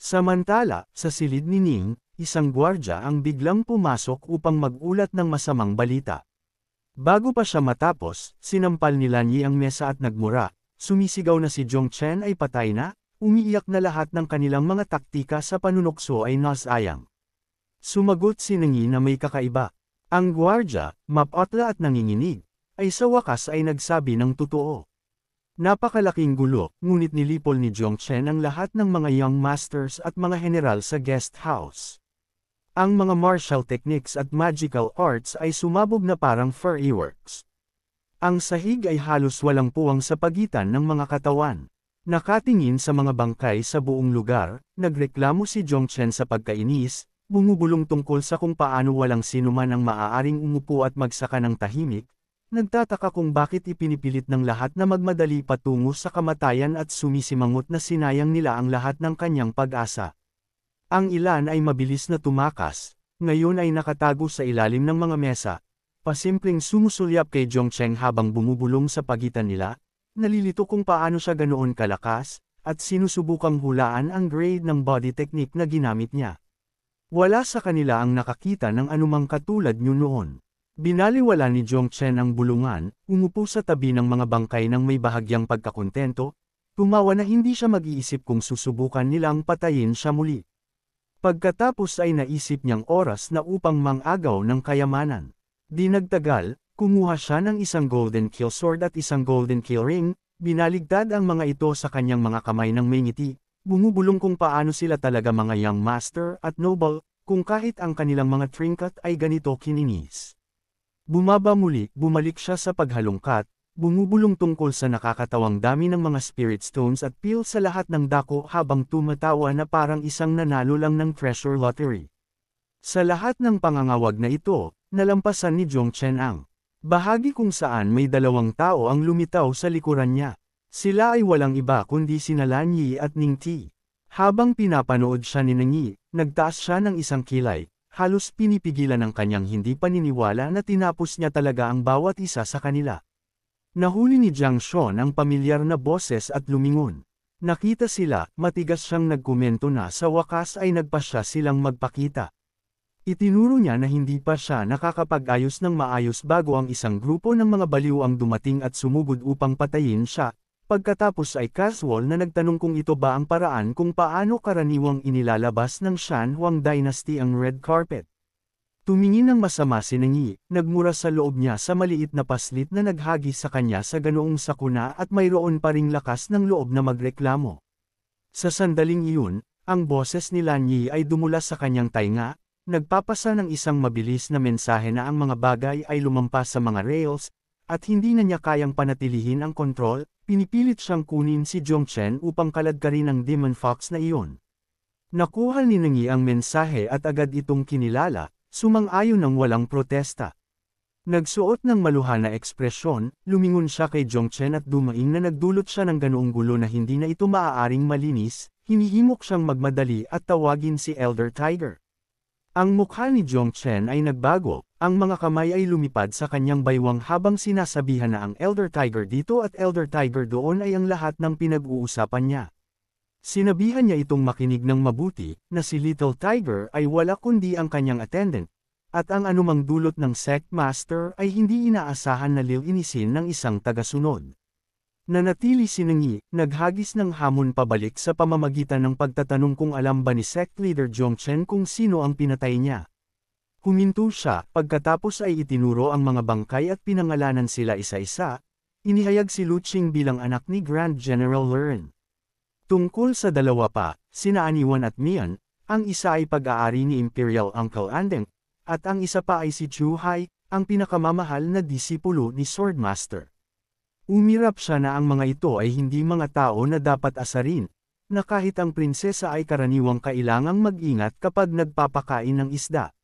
Samantala, sa silid ni Ning, isang gwardya ang biglang pumasok upang magulat ng masamang balita. Bago pa siya matapos, sinampal ni Lan Yi ang mesa at nagmura, sumisigaw na si Zhong Chen ay patay na, umiiyak na lahat ng kanilang mga taktika sa panunokso ay nasayang. Sumagot si Ning Yi na may kakaiba. Ang gwardya, mapotla at nanginginig, ay sa wakas ay nagsabi ng totoo. Napakalaking gulo, ngunit nilipol ni Zhong Chen ang lahat ng mga young masters at mga general sa guest house. Ang mga martial techniques at magical arts ay sumabog na parang fireworks. Ang sahig ay halos walang puwang sa pagitan ng mga katawan. Nakatingin sa mga bangkay sa buong lugar, nagreklamo si Zhong Chen sa pagkainis, bumubulong tungkol sa kung paano walang sinuman ang maaaring umupo at magsaka ng tahimik, nagtataka kung bakit ipinipilit ng lahat na magmadali patungo sa kamatayan at sumisimangot na sinayang nila ang lahat ng kanyang pag-asa. Ang ilan ay mabilis na tumakas, ngayon ay nakatago sa ilalim ng mga mesa, pasimpleng sumusulyap kay Zhong Chen habang bumubulong sa pagitan nila, nalilito kung paano siya ganoon kalakas, at sinusubukang hulaan ang grade ng body technique na ginamit niya. Wala sa kanila ang nakakita ng anumang katulad niyo noon. Binaliwala ni Zhong Chen ang bulungan, umupo sa tabi ng mga bangkay ng may bahagyang pagkakontento, tumawa na hindi siya mag-iisip kung susubukan nilang patayin siya muli. Pagkatapos ay naisip niyang oras na upang mangagaw ng kayamanan. Di nagtagal, kumuha siya ng isang golden kill sword at isang golden kill ring, binaligtad ang mga ito sa kanyang mga kamay ng may ngiti, bumubulong kung paano sila talaga mga young master at noble, kung kahit ang kanilang mga trinket ay ganito kininis. Bumaba muli, bumalik siya sa paghalungkat, bumubulong tungkol sa nakakatawang dami ng mga spirit stones at peel sa lahat ng dako habang tumatawa na parang isang nanalo lang ng treasure lottery. Sa lahat ng pangangawag na ito, nalampasan ni Zhong Chen ang bahagi kung saan may dalawang tao ang lumitaw sa likuran niya. Sila ay walang iba kundi sina Lan Yi at Ning Ti. Habang pinapanood siya ni Ning Yi, nagtaas siya ng isang kilay, halos pinipigilan ng kanyang hindi paniniwala na tinapos niya talaga ang bawat isa sa kanila. Nahuli ni Jiang Xuan ang pamilyar na boses at lumingon. Nakita sila, matigas siyang nagkomento na sa wakas ay nagpasya silang magpakita. Itinuro niya na hindi pa siya nakakapag-ayos ng maayos bago ang isang grupo ng mga baliw ang dumating at sumugod upang patayin siya, pagkatapos ay casual na nagtanong kung ito ba ang paraan kung paano karaniwang inilalabas ng Shan Huang Dynasty ang red carpet. Tumingin ng masama si Ning Yi, nagmura sa loob niya sa maliit na paslit na naghagis sa kanya sa ganoong sakuna at mayroon pa ring lakas ng loob na magreklamo. Sa sandaling iyon, ang boses ni Lan Yi ay dumula sa kanyang tainga, nagpapasa ng isang mabilis na mensahe na ang mga bagay ay lumampas sa mga rails, at hindi na niya kayang panatilihin ang kontrol, pinipilit siyang kunin si Zhong Chen upang kaladkarin ang Demon Fox na iyon. Nakuha ni Ning Yi ang mensahe at agad itong kinilala, sumang-ayon ng walang protesta. Nagsuot ng maluha na ekspresyon, lumingon siya kay Zhong Chen at dumaing na nagdulot siya ng ganoong gulo na hindi na ito maaaring malinis, hinihimok siyang magmadali at tawagin si Elder Tiger. Ang mukha ni Zhong Chen ay nagbago, ang mga kamay ay lumipad sa kanyang baywang habang sinasabihan na ang Elder Tiger dito at Elder Tiger doon ay ang lahat ng pinag-uusapan niya. Sinabihan niya itong makinig ng mabuti, na si Little Tiger ay wala kundi ang kanyang attendant, at ang anumang dulot ng sect master ay hindi inaasahan na lilinisin ng isang tagasunod. Nanatili si Ning Yi, naghagis ng hamon pabalik sa pamamagitan ng pagtatanong kung alam ba ni sect leader Zhong Chen kung sino ang pinatay niya. Huminto siya, pagkatapos ay itinuro ang mga bangkay at pinangalanan sila isa-isa, inihayag si Lu Qing bilang anak ni Grand General Lern. Tungkol sa dalawa pa, sina Aniwan at Mian, ang isa ay pag-aari ni Imperial Uncle Andeng, at ang isa pa ay si Chu Hai, ang pinakamamahal na disipulo ni Swordmaster. Umirap siya na ang mga ito ay hindi mga tao na dapat asarin, na kahit ang prinsesa ay karaniwang kailangang mag-ingat kapag nagpapakain ng isda.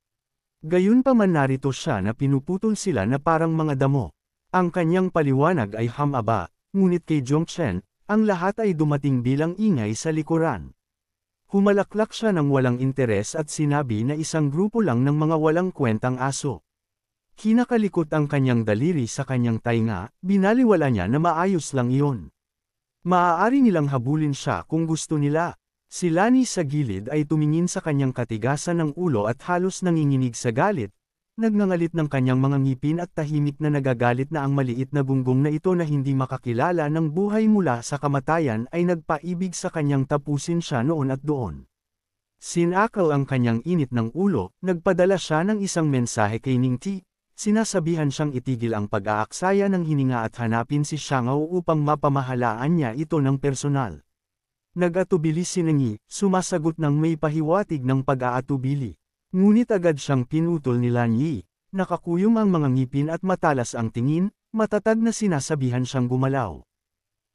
Gayunpaman narito siya na pinuputol sila na parang mga damo. Ang kanyang paliwanag ay hamaba, ngunit kay Zhong Chen, ang lahat ay dumating bilang ingay sa likuran. Humalaklak siya ng walang interes at sinabi na isang grupo lang ng mga walang kwentang aso. Kinakalikot ang kanyang daliri sa kanyang tainga, binaliwala niya na maayos lang iyon. Maaari nilang habulin siya kung gusto nila. Si Lani sa gilid ay tumingin sa kanyang katigasan ng ulo at halos nanginginig sa galit, nagngangalit ng kanyang mga ngipin at tahimik na nagagalit na ang maliit na gunggong na ito na hindi makakilala ng buhay mula sa kamatayan ay nagpaibig sa kanyang tapusin siya noon at doon. Sinakal ang kanyang init ng ulo, nagpadala siya ng isang mensahe kay Ningti, sinasabihan siyang itigil ang pag-aaksaya ng hininga at hanapin si Xiangao upang mapamahalaan niya ito ng personal. Nag-atubili si Ningyi, sumasagot ng may pahiwatig ng pag-aatubili. Ngunit agad siyang pinutol ni Lan Yi, nakakuyom ang mga ngipin at matalas ang tingin, matatag na sinasabihan siyang gumalaw.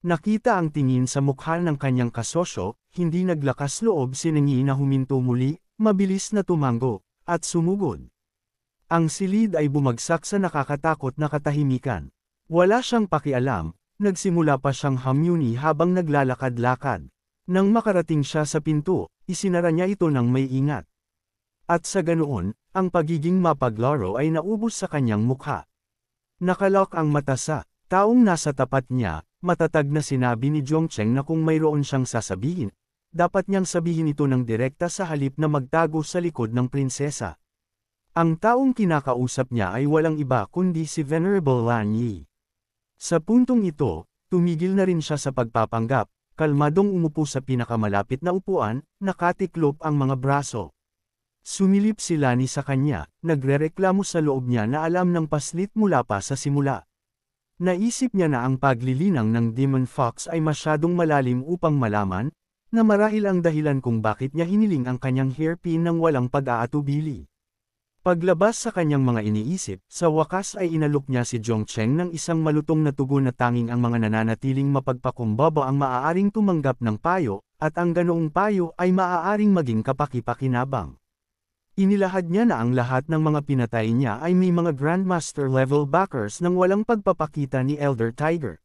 Nakita ang tingin sa mukha ng kanyang kasosyo, hindi naglakas loob si Ningyi na huminto muli, mabilis na tumango, at sumugod. Ang silid ay bumagsak sa nakakatakot na katahimikan. Wala siyang pakialam, nagsimula pa siyang hamyuni habang naglalakad-lakad. Nang makarating siya sa pinto, isinara niya ito ng may ingat. At sa ganoon, ang pagiging mapaglaro ay naubos sa kanyang mukha. Nakalok ang mata sa taong nasa tapat niya, matatag na sinabi ni Zhongcheng na kung mayroon siyang sasabihin, dapat niyang sabihin ito ng direkta sa halip na magtago sa likod ng prinsesa. Ang taong kinakausap niya ay walang iba kundi si Venerable Lan Yi. Sa puntong ito, tumigil na rin siya sa pagpapanggap. Kalmadong umupo sa pinakamalapit na upuan, nakatiklop ang mga braso. Sumilip si Lani sa kanya, nagrereklamo sa loob niya na alam ng paslit mula pa sa simula. Naisip niya na ang paglilinang ng Demon Fox ay masyadong malalim upang malaman, na marahil ang dahilan kung bakit niya hiniling ang kanyang hairpin ng walang pag-aatubili. Paglabas sa kanyang mga iniisip, sa wakas ay inalok niya si Zhongcheng ng isang malutong na tugon na tanging ang mga nananatiling mapagpakumbaba ang maaaring tumanggap ng payo, at ang ganoong payo ay maaaring maging kapaki-pakinabang. Inilahad niya na ang lahat ng mga pinatay niya ay may mga Grandmaster level backers nang walang pagpapakita ni Elder Tiger.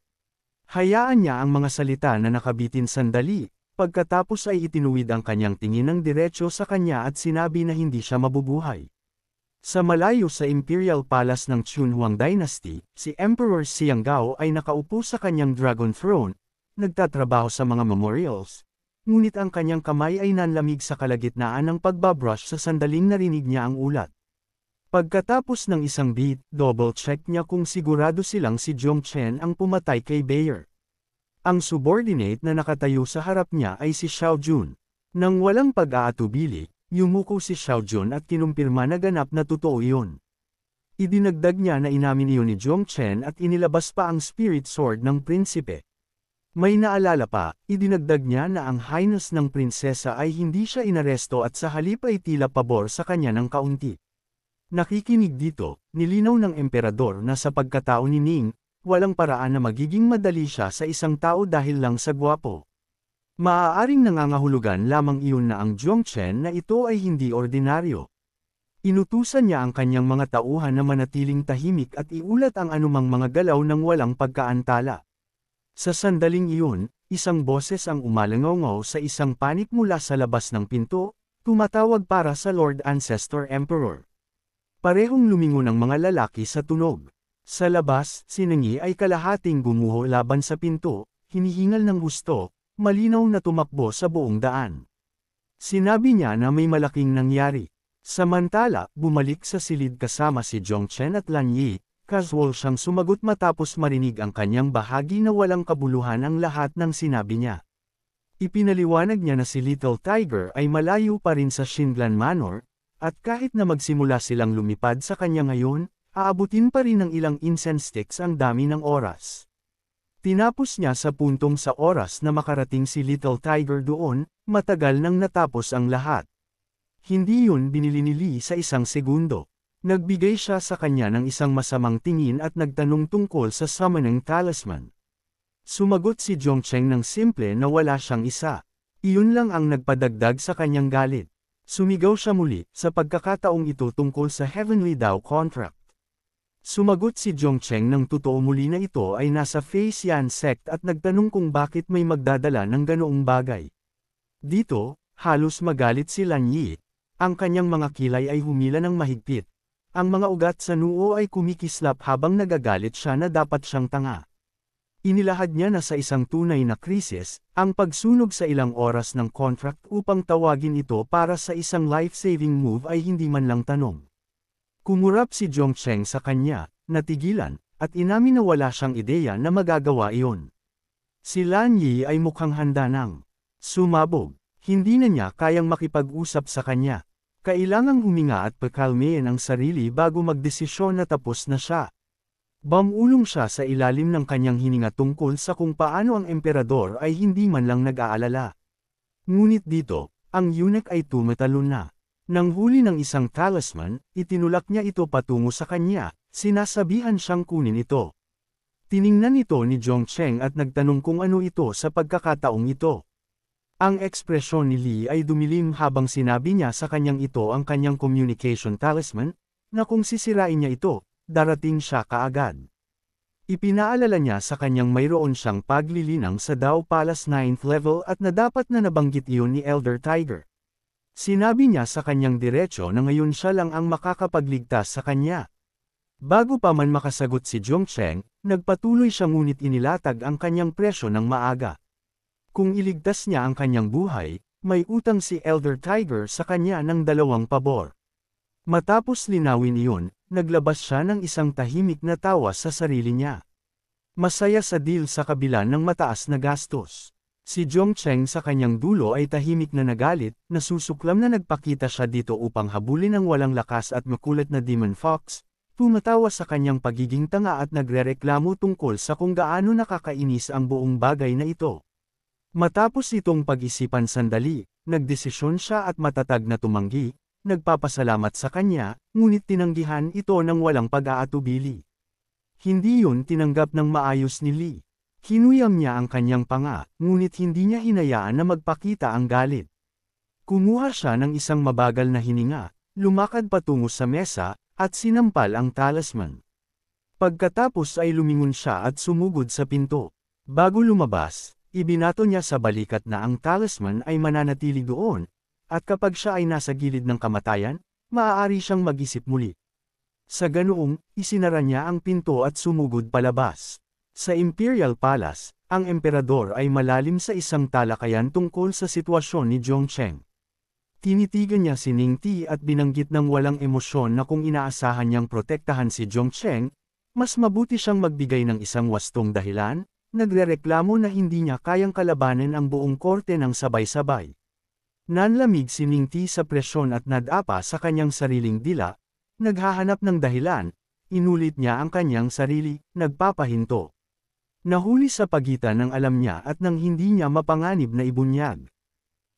Hayaan niya ang mga salita na nakabitin sandali, pagkatapos ay itinuwid ang kanyang tingin ng diretso sa kanya at sinabi na hindi siya mabubuhay. Sa malayo sa Imperial Palace ng Chunhuang Dynasty, si Emperor Xianggao ay nakaupo sa kanyang Dragon Throne, nagtatrabaho sa mga memorials, ngunit ang kanyang kamay ay nanlamig sa kalagitnaan ng pagbabrush sa sandaling narinig niya ang ulat. Pagkatapos ng isang beat, double-check niya kung sigurado silang si Zhongchen ang pumatay kay Bayer. Ang subordinate na nakatayo sa harap niya ay si Xiao Jun. Nang walang pag-aatubili, yumuko si Xiao Jun at kinumpirma na ganap na totoo iyon. Idinagdag niya na inamin iyon ni Zhongchen at inilabas pa ang spirit sword ng prinsipe. May naalala pa, idinagdag niya na ang highness ng prinsesa ay hindi siya inaresto at sa halip ay tila pabor sa kanya ng kaunti. Nakikinig dito, nilinaw ng emperador na sa pagkatao ni Ning, walang paraan na magiging madali siya sa isang tao dahil lang sa gwapo. Maaaring nangangahulugan lamang iyon na ang Zhongchen na ito ay hindi ordinaryo. Inutusan niya ang kanyang mga tauhan na manatiling tahimik at iulat ang anumang mga galaw ng walang pagkaantala. Sa sandaling iyon, isang boses ang umalangaw sa isang panik mula sa labas ng pinto, tumatawag para sa Lord Ancestor Emperor. Parehong lumingon ang mga lalaki sa tunog. Sa labas, si Ningyi ay kalahating gumuho laban sa pinto, hinihingal ng gusto, malinaw na tumakbo sa buong daan. Sinabi niya na may malaking nangyari. Samantala, bumalik sa silid kasama si Zhongchen at Lan Yi, casual siyang sumagot matapos marinig ang kanyang bahagi na walang kabuluhan ang lahat ng sinabi niya. Ipinaliwanag niya na si Little Tiger ay malayo pa rin sa Xinglan Manor, at kahit na magsimula silang lumipad sa kanya ngayon, aabutin pa rin ng ilang incense sticks ang dami ng oras. Tinapos niya sa puntong sa oras na makarating si Little Tiger doon, matagal nang natapos ang lahat. Hindi yun binili ni Lee sa isang segundo. Nagbigay siya sa kanya ng isang masamang tingin at nagtanong tungkol sa summoning talisman. Sumagot si Zhongcheng ng simple na wala siyang isa. Iyon lang ang nagpadagdag sa kanyang galit. Sumigaw siya muli, sa pagkakataong ito tungkol sa Heavenly Dao contract. Sumagot si Zhongcheng ng totoo muli na ito ay nasa Fei Xian sect at nagtanong kung bakit may magdadala ng ganoong bagay. Dito, halos magalit si Lan Yi. Ang kanyang mga kilay ay humila ng mahigpit. Ang mga ugat sa noo ay kumikislap habang nagagalit siya na dapat siyang tanga. Inilahad niya na sa isang tunay na krisis, ang pagsunog sa ilang oras ng contract upang tawagin ito para sa isang life-saving move ay hindi man lang tanong. Kumurap si Zhongcheng sa kanya, natigilan, at inamin na wala siyang ideya na magagawa iyon. Si Lan Yi ay mukhang handa nang sumabog. Hindi na niya kayang makipag-usap sa kanya. Kailangang huminga at pakalmayin ang sarili bago magdesisyon na tapos na siya. Bumulong siya sa ilalim ng kanyang hininga tungkol sa kung paano ang emperador ay hindi man lang nag-aalala. Ngunit dito, ang eunuch ay tumatalon na. Nang huli ng isang talisman, itinulak niya ito patungo sa kanya, sinasabihan siyang kunin ito. Tiningnan ito ni Zhongcheng at nagtanong kung ano ito sa pagkakataong ito. Ang ekspresyon ni Li ay dumilim habang sinabi niya sa kanyang ito ang kanyang communication talisman, na kung sisirain niya ito, darating siya kaagad. Ipinaalala niya sa kanyang mayroon siyang paglilinang sa Dao Palace 9th level at na dapat na nabanggit iyon ni Elder Tiger. Sinabi niya sa kanyang diretsyo na ngayon siya lang ang makakapagligtas sa kanya. Bago pa man makasagot si Zhongcheng, nagpatuloy siya ngunit inilatag ang kanyang presyo ng maaga. Kung iligtas niya ang kanyang buhay, may utang si Elder Tiger sa kanya ng 2 pabor. Matapos linawin iyon, naglabas siya ng isang tahimik na tawa sa sarili niya. Masaya sa deal sa kabila ng mataas na gastos. Si Zhongcheng sa kanyang dulo ay tahimik na nagalit, nasusuklam na nagpakita siya dito upang habulin ang walang lakas at makulit na Demon Fox, tumatawa sa kanyang pagiging tanga at nagrereklamo tungkol sa kung gaano nakakainis ang buong bagay na ito. Matapos itong pag-isipan sandali, nagdesisyon siya at matatag na tumanggi, nagpapasalamat sa kanya, ngunit tinanggihan ito ng walang pag-aatubili. Hindi yun tinanggap ng maayos ni Li. Hinuyam niya ang kanyang panga, ngunit hindi niya hinayaan na magpakita ang galit. Kumuha siya ng isang mabagal na hininga, lumakad patungo sa mesa, at sinampal ang talisman. Pagkatapos ay lumingon siya at sumugod sa pinto. Bago lumabas, ibinato niya sa balikat na ang talisman ay mananatili doon, at kapag siya ay nasa gilid ng kamatayan, maaari siyang mag-isip muli. Sa ganoong, isinara niya ang pinto at sumugod palabas. Sa Imperial Palace, ang emperador ay malalim sa isang talakayan tungkol sa sitwasyon ni Zhongcheng. Tinitigan niya si Ningti at binanggit ng walang emosyon na kung inaasahan niyang protektahan si Zhongcheng, mas mabuti siyang magbigay ng isang wastong dahilan. Nagrereklamo na hindi niya kayang kalabanin ang buong korte ng sabay-sabay. Nanlamig si Ningti sa presyon at nadapa sa kanyang sariling dila, naghahanap ng dahilan, inulit niya ang kanyang sarili, nagpapahinto. Nahuli sa pagitan ng alam niya at ng hindi niya mapanganib na ibunyag.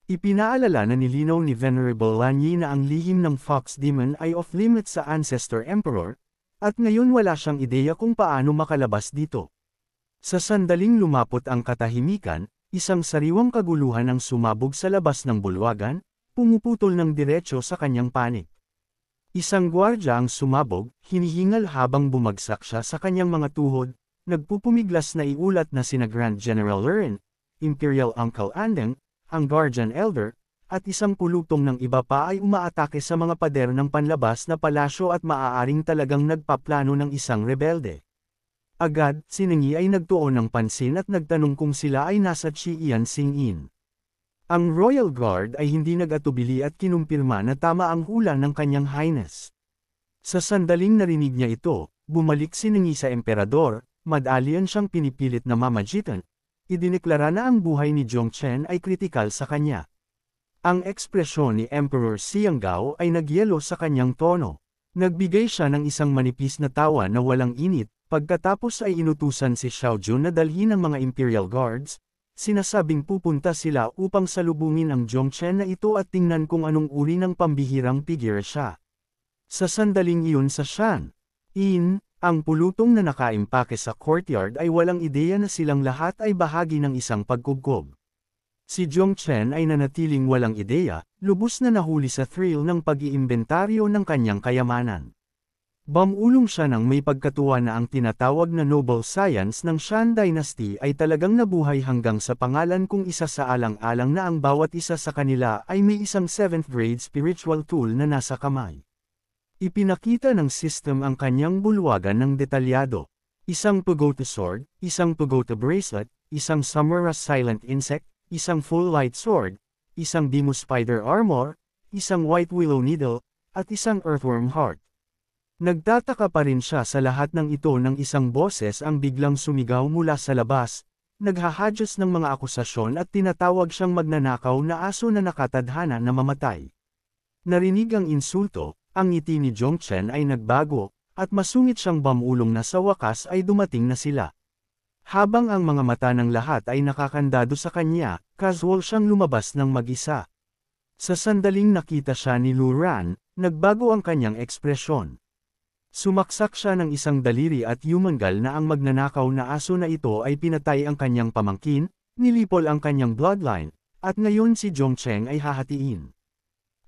Ipinaalala na nilinaw ni Venerable Lan Yi na ang lihim ng Fox Demon ay off-limits sa Ancestor Emperor, at ngayon wala siyang ideya kung paano makalabas dito. Sa sandaling lumapot ang katahimikan, isang sariwang kaguluhan ang sumabog sa labas ng bulwagan, pumuputol ng diretsyo sa kanyang panig. Isang gwardya ang sumabog, hinihingal habang bumagsak siya sa kanyang mga tuhod, nagpupumiglas na iulat na sina Grand General Lurin, Imperial Uncle Andeng, ang Guardian Elder, at isang pulutong ng iba pa ay umaatake sa mga pader ng panlabas na palasyo at maaaring talagang nagpaplano ng isang rebelde. Agad, si Ningyi ay nagtuon ng pansin at nagtanong kung sila ay nasa Chiyan Sing-in. Ang Royal Guard ay hindi nag-atubili at kinumpirma na tama ang hula ng kanyang highness. Sa sandaling narinig niya ito, bumalik si Ningyi sa emperador, madalian siyang pinipilit na mamagitan. Idineklara na ang buhay ni Zhongcheng ay kritikal sa kanya. Ang ekspresyon ni Emperor Xianggao ay nagyelo sa kanyang tono. Nagbigay siya ng isang manipis na tawa na walang init. Pagkatapos ay inutusan si Xiao Jun na dalhin ang mga Imperial Guards, sinasabing pupunta sila upang salubungin ang Zhongcheng na ito at tingnan kung anong uri ng pambihirang figure siya. Sa sandaling iyon sa Shan-in, ang pulutong na nakaimpake sa courtyard ay walang ideya na silang lahat ay bahagi ng isang pagkubkob. Si Zhongcheng ay nanatiling walang ideya, lubos na nahuli sa thrill ng pag-iimbentaryo ng kanyang kayamanan. Bumulong siya nang may pagkatuwa na ang tinatawag na Noble Science ng Shan Dynasty ay talagang nabuhay hanggang sa pangalan kung isa sa alang-alang na ang bawat isa sa kanila ay may isang 7th grade spiritual tool na nasa kamay. Ipinakita ng system ang kanyang bulwagan ng detalyado. Isang Pagoda sword, isang Pagoda bracelet, isang Samura silent insect, isang full light sword, isang Demus spider armor, isang white willow needle, at isang earthworm heart. Nagtataka pa rin siya sa lahat ng ito nang isang boses ang biglang sumigaw mula sa labas, naghahadyos ng mga akusasyon at tinatawag siyang magnanakaw na aso na nakatadhana na mamatay. Narinig ang insulto, ang ngiti ni Zhongchen ay nagbago, at masungit siyang bamulong na sa wakas ay dumating na sila. Habang ang mga mata ng lahat ay nakakandado sa kanya, casual siyang lumabas ng mag-isa. Sa sandaling nakita siya ni Lu Ran, nagbago ang kanyang ekspresyon. Sumaksak siya ng isang daliri at yumangal na ang magnanakaw na aso na ito ay pinatay ang kanyang pamangkin, nilipol ang kanyang bloodline, at ngayon si Zhongchen ay hahatiin.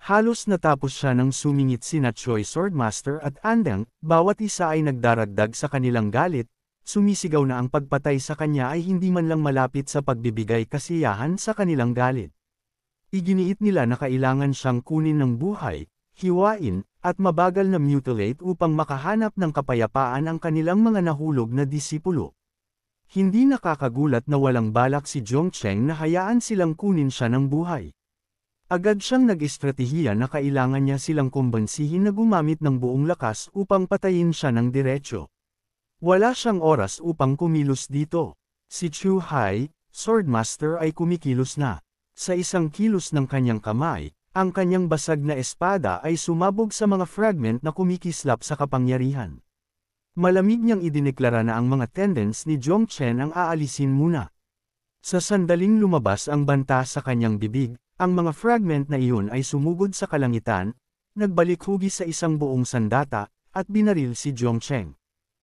Halos natapos siya nang sumingit sina Choi Swordmaster at Andang, bawat isa ay nagdaragdag sa kanilang galit, sumisigaw na ang pagpatay sa kanya ay hindi man lang malapit sa pagbibigay kasiyahan sa kanilang galit. Iginiit nila na kailangan siyang kunin ng buhay, hiwain, at mabagal na mutilate upang makahanap ng kapayapaan ang kanilang mga nahulog na disipulo. Hindi nakakagulat na walang balak si Zhongchen na hayaan silang kunin siya ng buhay. Agad siyang nag-estratehiya na kailangan niya silang kumbansihin na gumamit ng buong lakas upang patayin siya ng diretsyo. Wala siyang oras upang kumilos dito. Si Chu Hai, Swordmaster ay kumikilos na. Sa isang kilos ng kanyang kamay, ang kanyang basag na espada ay sumabog sa mga fragment na kumikislap sa kapangyarihan. Malamig niyang idineklara na ang mga tendons ni Zhongchen ang aalisin muna. Sa sandaling lumabas ang banta sa kanyang bibig, ang mga fragment na iyon ay sumugod sa kalangitan, nagbalik hugis sa isang buong sandata, at binaril si Zhongchen.